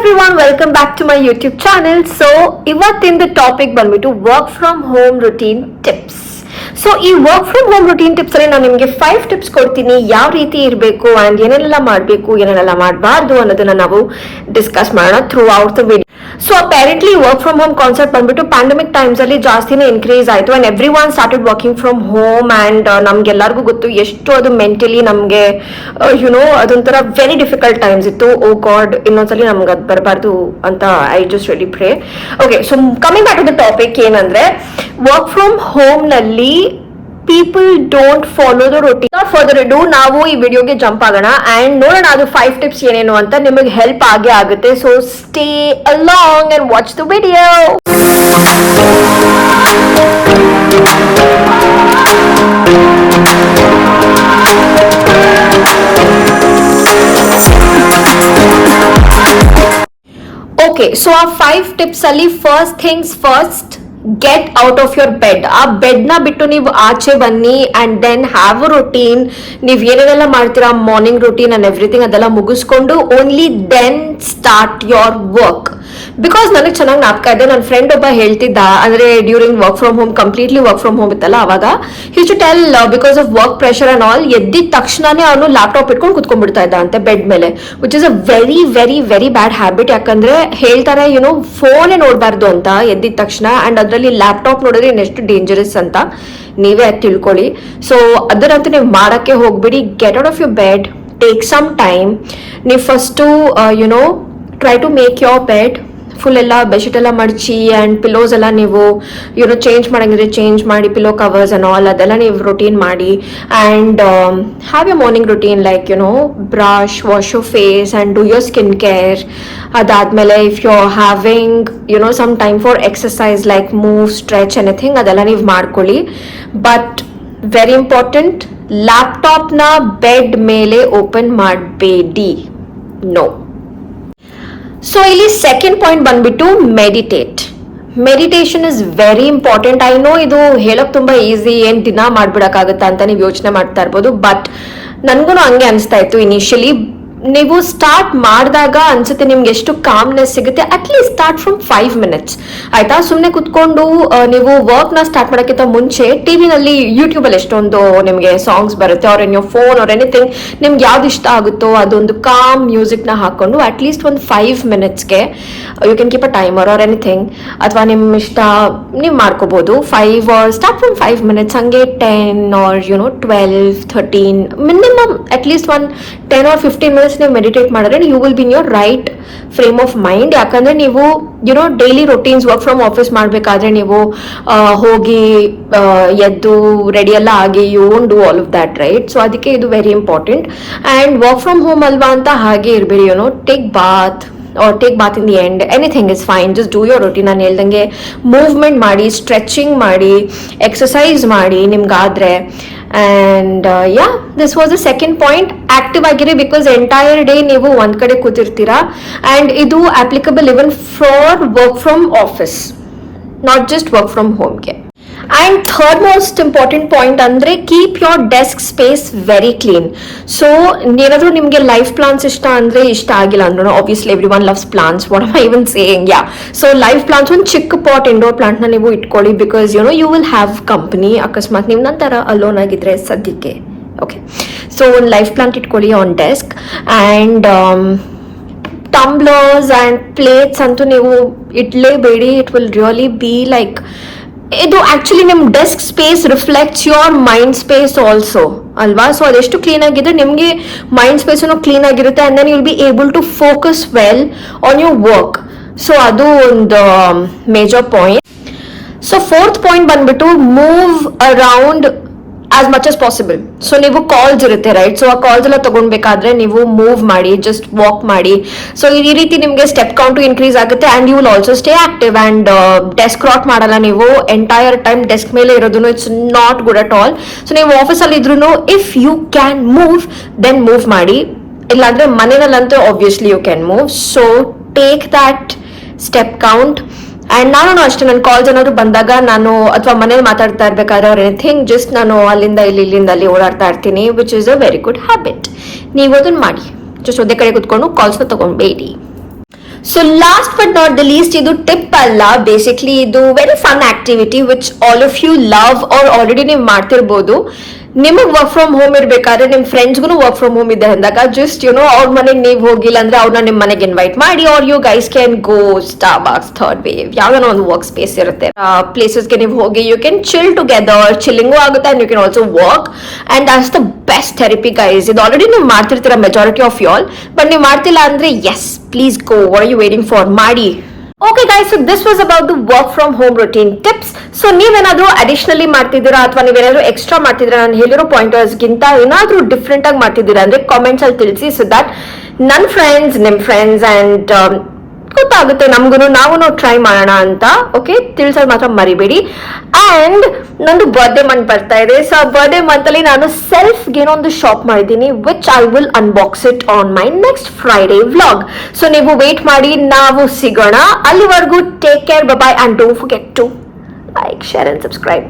everyone, welcome back to my YouTube channel. So, ಇವತ್ತಿನ topic ಬಂದ್ಬಿಟ್ಟು work from home routine tips. So ಈ work from home routine tips ಅಲ್ಲಿ ನಾನು ನಿಮಗೆ 5 tips ಕೊಡ್ತೀನಿ, ಯಾವ ರೀತಿ ಇರಬೇಕು ಅಂಡ್ ಏನೆಲ್ಲ ಮಾಡಬೇಕು ಏನೆಲ್ಲ ಮಾಡಬಾರ್ದು ಅನ್ನೋದನ್ನ ನಾವು ಡಿಸ್ಕಸ್ ಮಾಡೋಣ throughout the video. So apparently work from home concept ಬಂದ್ಬಿಟ್ಟು ಪ್ಯಾಂಡಮಿಕ್ ಟೈಮ್ಸ್ ಅಲ್ಲಿ ಜಾಸ್ತಿನೇ ಇನ್ಕ್ರೀಸ್ ಆಯಿತು and everyone started working from home and ನಮ್ಗೆಲ್ಲರಿಗೂ ಗೊತ್ತು ಎಷ್ಟು ಅದು ಮೆಂಟಲಿ ನಮಗೆ ಅದೊಂಥರ ವೆರಿ ಡಿಫಿಕಲ್ಟ್ ಟೈಮ್ಸ್ ಇತ್ತು. ಓ ಗಾಡ್, ಇನ್ನೊಂದ್ಸಲಿ ನಮ್ಗೆ ಅದು ಬರಬಾರ್ದು ಅಂತ I just ready pray. Okay, so coming back to the topic ಏನಂದ್ರೆ ವರ್ಕ್ ಫ್ರಮ್ ಹೋಮ್ ನಲ್ಲಿ people don't follow the routine. Further do ನಾವು ಈ ವಿಡಿಯೋಗೆ ಜಂಪ್ ಆಗೋಣ ಅಂಡ್ ನೋಡೋಣ ಅದು 5 ಟಿಪ್ಸ್ ಏನೇನು ಅಂತ ನಿಮಗೆ ಹೆಲ್ಪ್ ಆಗೇ ಆಗುತ್ತೆ. So stay along and watch the video. Okay, so ಆ 5 ಟಿಪ್ಸ್ ಅಲ್ಲಿ first things first, get out of your bed. ಆ ಬೆಡ್ ನ ಬಿಟ್ಟು ನೀವು ಆಚೆ ಬನ್ನಿ and then have a routine. ನೀವು ಏನೇನೆಲ್ಲ ಮಾಡ್ತೀರಾ ಮಾರ್ನಿಂಗ್ ರೊಟೀನ್ ಅಂಡ್ ಎವ್ರಿಥಿಂಗ್ ಅದೆಲ್ಲ ಮುಗಿಸ್ಕೊಂಡು only then start your work. Because ನನಗೆ ಚೆನ್ನಾಗಿ ಜ್ಞಾಪಕ ಇದೆ, ನನ್ನ ಫ್ರೆಂಡ್ ಒಬ್ಬ ಹೇಳ್ತಿದ್ದ, ಅಂದ್ರೆ during work from home, completely work from home ಇತ್ತಲ್ಲ ಅವಾಗ, he to tell because of work pressure and all, ಎದ್ದಿದ ತಕ್ಷಣನೇ ಅವನು ಲ್ಯಾಪ್ಟಾಪ್ ಇಟ್ಕೊಂಡು ಕುತ್ಕೊಂಡ್ಬಿಡ್ತಾ ಇದ್ದ ಅಂತೆ ಬೆಡ್ ಮೇಲೆ, which is a very very very bad habit. ಯಾಕಂದ್ರೆ ಹೇಳ್ತಾರೆ ಫೋನೇ ನೋಡಬಾರ್ದು ಅಂತ ಎದ್ದಿದ ತಕ್ಷಣ, ಅಂಡ್ ಅದರಲ್ಲಿ ಲ್ಯಾಪ್ಟಾಪ್ ನೋಡಿದ್ರೆ ಇನ್ನೆಷ್ಟು ಡೇಂಜರಸ್ ಅಂತ ನೀವೇ ತಿಳ್ಕೊಳ್ಳಿ. ಸೊ ಅದರಂತೂ ನೀವು ಮಾಡಕ್ಕೆ ಹೋಗ್ಬಿಡಿ. Get out of your bed, take some time. ನೀವು first try to make your bed full ಎಲ್ಲ ಬೆಡ್ಶೀಟ್ ಎಲ್ಲ ಮಡಚಿ ಆ್ಯಂಡ್ ಪಿಲೋಸ್ ಎಲ್ಲ ನೀವು ಚೇಂಜ್ ಮಾಡಂಗಿದ್ರೆ ಚೇಂಜ್ ಮಾಡಿ, ಪಿಲೋ ಕವರ್ಸ್ ಅಂಡ್ ಆಲ್ ಅದೆಲ್ಲ ನೀವು ರೊಟೀನ್ ಮಾಡಿ and have a morning routine like brush, wash your face and do your skin care. ಅದಾದಮೇಲೆ if you are having some time for exercise like move, stretch, anything ಅದೆಲ್ಲ ನೀವು ಮಾಡ್ಕೊಳ್ಳಿ. But very important, ಲ್ಯಾಪ್ಟಾಪ್ನ bed ಮೇಲೆ open ಮಾಡಬೇಡಿ, no. So ಇಲ್ಲಿ second point ಬಂದ್ಬಿಟ್ಟು meditate. Meditation is very important. I know ಇದು ಹೇಳಕ್ ತುಂಬಾ ಈಸಿ, ಏನ್ ದಿನ ಮಾಡ್ಬಿಡಕ್ಕಾಗತ್ತಾ ಅಂತ ನೀವು ಯೋಚನೆ ಮಾಡ್ತಾ ಇರ್ಬೋದು, ಬಟ್ ನನ್ಗೂ ಹಂಗೆ ಅನಿಸ್ತಾ ಇತ್ತು ಇನಿಷಿಯಲಿ. ನೀವು ಸ್ಟಾರ್ಟ್ ಮಾಡಿದಾಗ ಅನ್ಸುತ್ತೆ ನಿಮ್ಗೆ ಎಷ್ಟು ಕಾಮ್ನೆಸ್ ಸಿಗುತ್ತೆ. ಅಟ್ಲೀಸ್ಟ್ ಸ್ಟಾರ್ಟ್ ಫ್ರಮ್ 5 ಮಿನಿಟ್ಸ್ ಆಯ್ತಾ. ಸುಮ್ಮನೆ ಕುತ್ಕೊಂಡು ನೀವು ವರ್ಕ್ನ ಸ್ಟಾರ್ಟ್ ಮಾಡೋಕ್ಕಿಂತ ಮುಂಚೆ ಟಿವಿನಲ್ಲಿ, ಯೂಟ್ಯೂಬಲ್ಲಿ ಎಷ್ಟೊಂದು ನಿಮಗೆ ಸಾಂಗ್ಸ್ ಬರುತ್ತೆ, or in your phone or anything, ನಿಮ್ಗೆ ಯಾವ್ದು ಇಷ್ಟ ಆಗುತ್ತೋ ಅದೊಂದು ಕಾಮ್ ಮ್ಯೂಸಿಕ್ನ ಹಾಕೊಂಡು ಅಟ್ಲೀಸ್ಟ್ ಒಂದು 5 ಮಿನಿಟ್ಸ್ಗೆ you can keep a timer or anything, ಅಥವಾ ನಿಮ್ಮ ಇಷ್ಟ ನೀವು ಮಾಡ್ಕೋಬಹುದು. 5 ಆರ್ ಸ್ಟಾರ್ಟ್ ಫ್ರಮ್ 5 ಮಿನಿಟ್ಸ್, ಹಂಗೆ 10 or 12, 13 minimum at least 10 or 15 minutes ನೀವು ಮೆಡಿಟೇಟ್ ಮಾಡಿದ್ರೆ you will be in your right frame of mind. ಯಾಕಂದ್ರೆ ನೀವು daily routines work from office ಮಾಡಬೇಕಾದ್ರೆ ನೀವು ಹೋಗಿ ಎದ್ದು ರೆಡಿ ಎಲ್ಲ ಆಗಿ you won't do all of that, right? So ಅದಕ್ಕೆ ಇದು very important. And work from home ಅಲ್ವಾ ಅಂತ ಹಾಗೆ ಇರಬೇಡಿ. Take bath or take bath in the end, anything is fine, just do your routine. ನಾನು ಹೇಳ್ದಂಗೆ ಮೂವ್ಮೆಂಟ್ ಮಾಡಿ, ಸ್ಟ್ರೆಚಿಂಗ್ ಮಾಡಿ, ಎಕ್ಸಸೈಸ್ ಮಾಡಿ ನಿಮ್ಗಾದ್ರೆ. And yeah, this was the second point. Active ಆಗಿರಿ, ಬಿಕಾಸ್ ಎಂಟೈರ್ ಡೇ ನೀವು ಒಂದ್ ಕಡೆ ಕೂತಿರ್ತೀರಾ. ಆ್ಯಂಡ್ ಇದು applicable even for work from office, not just work from ಹೋಮ್ಗೆ. And third most important point ಅಂದರೆ keep your desk space very clean. So ಏನಾದರೂ ನಿಮಗೆ ಲೈಫ್ ಪ್ಲಾಂಟ್ಸ್ ಇಷ್ಟ ಅಂದರೆ, ಇಷ್ಟ ಆಗಿಲ್ಲ ಅಂದ್ರೂ, obviously everyone loves plants, what am I even saying, yeah. So life plants, ಒಂದು ಚಿಕ್ಕ ಪಾಟ್ ಇಂಡೋರ್ ಪ್ಲಾಂಟ್ನ ನೀವು ಇಟ್ಕೊಳ್ಳಿ, because you will have company. ಅಕಸ್ಮಾತ್ ನೀವು ನಂತರ ಅಲೋನ್ ಆಗಿದ್ರೆ ಸದ್ಯಕ್ಕೆ, ಓಕೆ. ಸೊ ಒಂದು ಲೈಫ್ ಪ್ಲಾಂಟ್ ಇಟ್ಕೊಳ್ಳಿ on desk. And tumblers and plates ಅಂತೂ ನೀವು ಇಟ್ಲೇಬೇಡಿ. It will really be like, ಇದು ಆಕ್ಚುಲಿ ನಿಮ್ desk space reflects your mind space also ಅಲ್ವಾ. ಸೊ ಅದೆಷ್ಟು ಕ್ಲೀನ್ ಆಗಿದ್ರೆ ನಿಮಗೆ ಮೈಂಡ್ ಸ್ಪೇಸನ್ನು ಕ್ಲೀನ್ ಆಗಿರುತ್ತೆ and then you will B able to focus well on your work. So ಅದು ಒಂದು major point. So fourth point ಬಂದ್ಬಿಟ್ಟು move around as much as possible. So ನೀವು ಕಾಲ್ಸ್ ಇರುತ್ತೆ, ರೈಟ್? ಸೊ ಆ ಕಾಲ್ಸ್ ಎಲ್ಲ ತಗೊಳ್ಬೇಕಾದ್ರೆ ನೀವು ಮೂವ್ ಮಾಡಿ, ಜಸ್ಟ್ ವಾಕ್ ಮಾಡಿ. ಸೊ ಈ ರೀತಿ ನಿಮಗೆ ಸ್ಟೆಪ್ ಕೌಂಟು ಇನ್ಕ್ರೀಸ್ ಆಗುತ್ತೆ and you will also stay active. And desk rot ಮಾಡಲ್ಲ ನೀವು ಎಂಟೈರ್ ಟೈಮ್ ಡೆಸ್ಕ್ ಮೇಲೆ ಇರೋದು, it's not good at all. So ನೀವು ಆಫೀಸಲ್ಲಿ ಇದ್ರೂ if you can move then move ಮಾಡಿ, ಇಲ್ಲಾಂದ್ರೆ ಮನೆಯಲ್ಲಂತೂ obviously you can move. So take that step count. And ನಾನು ಅಷ್ಟೇ, ನನ್ನ ಕಾಲ್ಸ್ ಏನಾದ್ರು ಬಂದಾಗ ನಾನು ಅಥವಾ ಮನೇಲಿ ಮಾತಾಡ್ತಾ ಇರ್ಬೇಕಾದ್ರೆ ಅವ್ರು ಎನಿಥಿಂಗ್, ಜಸ್ಟ್ ನಾನು ಅಲ್ಲಿಂದ ಇಲ್ಲಿಂದ ಅಲ್ಲಿ ಓಡಾಡ್ತಾ ಇರ್ತೀನಿ, which is a very good habit. ನೀವು ಅದನ್ನು ಮಾಡಿ, ಜಸ್ಟ್ ಒಂದೇ ಕಡೆ ಕುತ್ಕೊಂಡು ಕಾಲ್ಸ್ನ ತಗೊಂಡ್ಬೇಡಿ. So last but not the least, ಇದು ಟಿಪ್ ಅಲ್ಲ, ಬೇಸಿಕ್ಲಿ ಇದು very fun activity which all of you love or already ನೀವು ಮಾಡ್ತಿರ್ಬೋದು. ನಿಮಗೆ ವರ್ಕ್ ಫ್ರಮ್ ಹೋಮ್ ಇರ್ಬೇಕಾದ್ರೆ ನಿಮ್ ಫ್ರೆಂಡ್ಸ್ಗೂ ವರ್ಕ್ ಫ್ರಮ್ ಹೋಮ್ ಇದೆ ಅಂದಾಗ ಜಸ್ಟ್ ಅವ್ರ ಮನೆಗೆ ನೀವು ಹೋಗಿಲ್ಲ ಅಂದ್ರೆ ಅವ್ರನ್ನ ನಿಮ್ಮ ಮನೆಗೆ ಇನ್ವೈಟ್ ಮಾಡಿ, or you guys can go Starbucks, third wave, ಯಾವ್ದಾನ ಒಂದು ವರ್ಕ್ ಸ್ಪೇಸ್ ಇರುತ್ತೆ, ಪ್ಲೇಸಸ್ಗೆ ನೀವು ಹೋಗಿ you can chill together, chilling ಆಗುತ್ತೆ and you can also work, and that's the best therapy guys. ಇದು ಆಲ್ರೆಡಿ ನೀವು ಮಾಡ್ತಿರ್ತೀರ ಮೆಜಾರಿಟಿ ಆಫ್ ಯಾಲ್, ಬಟ್ ನೀವು ಮಾಡ್ತಿಲ್ಲ ಅಂದ್ರೆ yes please go, what are you waiting for, ಮಾಡಿ. Okay guys, so this was about the work from home routine tips. So ನೀವೇನಾದ್ರೂ additionally ಮಾಡ್ತಿದ್ದೀರಾ ಅಥವಾ ನೀವೇನಾದ್ರೂ ಎಕ್ಸ್ಟ್ರಾ ಮಾಡ್ತಿದ್ದೀರಾ, ನಾನು ಹೇಳಿರೋ ಪಾಯಿಂಟರ್ಸ್ ಗಿಂತ ಏನಾದ್ರೂ ಡಿಫ್ರೆಂಟ್ ಆಗಿ ಮಾಡ್ತಿದ್ದೀರಾ ಅಂದ್ರೆ ಕಾಮೆಂಟ್ಸ್ ಅಲ್ಲಿ ತಿಳಿಸಿ, ಸೊ ದಟ್ ನನ್ನ ಫ್ರೆಂಡ್ಸ್, ನಿಮ್ ಫ್ರೆಂಡ್ಸ್ ಅಂಡ್ ಗೊತ್ತಾಗುತ್ತೆ ನಮ್ಗೂ, ನಾವು ಟ್ರೈ ಮಾಡೋಣ ಅಂತ. ಓಕೆ, ತಿಳಿಸೋದು ಮಾತ್ರ ಮರಿಬೇಡಿ. ಅಂಡ್ ನಂದು ಬರ್ಡೇ ಮಂತ್ ಬರ್ತಾ ಇದೆ, ಸೊ ಆ ಬರ್ಡೇ ಮಂತ್ ಅಲ್ಲಿ ನಾನು ಸೆಲ್ಫ್ಗೆ ಏನೊಂದು ಶಾಪ್ ಮಾಡಿದ್ದೀನಿ, which I will unbox it on my next Friday vlog. So ನೀವು ವೇಟ್ ಮಾಡಿ, ನಾವು ಸಿಗೋಣ. ಅಲ್ಲಿವರೆಗೂ take care, bye, and don't forget to like, share and subscribe.